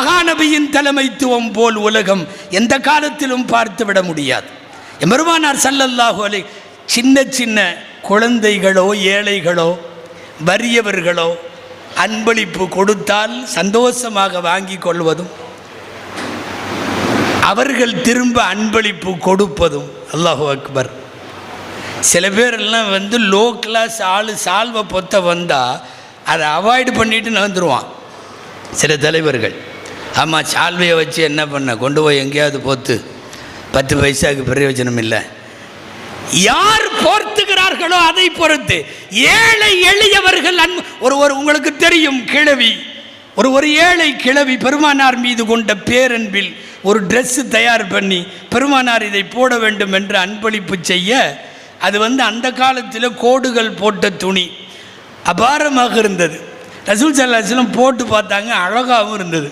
மகாநபியின் தலைமைத்துவம் போல் உலகம் எந்த காலத்திலும் பார்த்துவிட முடியாது. எம்பெருமானார் ஸல்லல்லாஹு அலைஹி சின்ன சின்ன குழந்தைகளோ ஏழைகளோ வறியவர்களோ அன்பளிப்பு கொடுத்தால் சந்தோஷமாக வாங்கி கொள்வதும் அவர்கள் திரும்ப அன்பளிப்பு கொடுப்பதும். அல்லாஹு அக்பர். சில பேரெல்லாம் லோ கிளாஸ் ஆள் சால்வை பொத்த வந்தால் அதை அவாய்டு பண்ணிட்டு வந்துடுவான் சில தலைவர்கள். ஆமாம், சால்வையை வச்சு என்ன பண்ண, கொண்டு போய் எங்கேயாவது போத்து 10 பைசாவுக்கு பிரயோஜனம் இல்லை. யார் போர்த்துகிறார்களோ அதை பொறுத்து ஏழை எளியவர்கள் ஒரு உங்களுக்கு தெரியும், கிழவி ஒரு ஏழை கிழவி பெருமானார் மீது கொண்ட பேரன்பில் ஒரு ட்ரெஸ்ஸு தயார் பண்ணி பெருமானார் இதை போட வேண்டும் என்று அன்பளிப்பு செய்ய, அது அந்த காலத்தில் கோடுகள் போட்ட துணி அபாரமாக இருந்தது. ரசூல் ஸல்லல்லாஹு அலைஹி வஸல்லம் போட்டு பார்த்தாங்க, அழகாகவும் இருந்தது.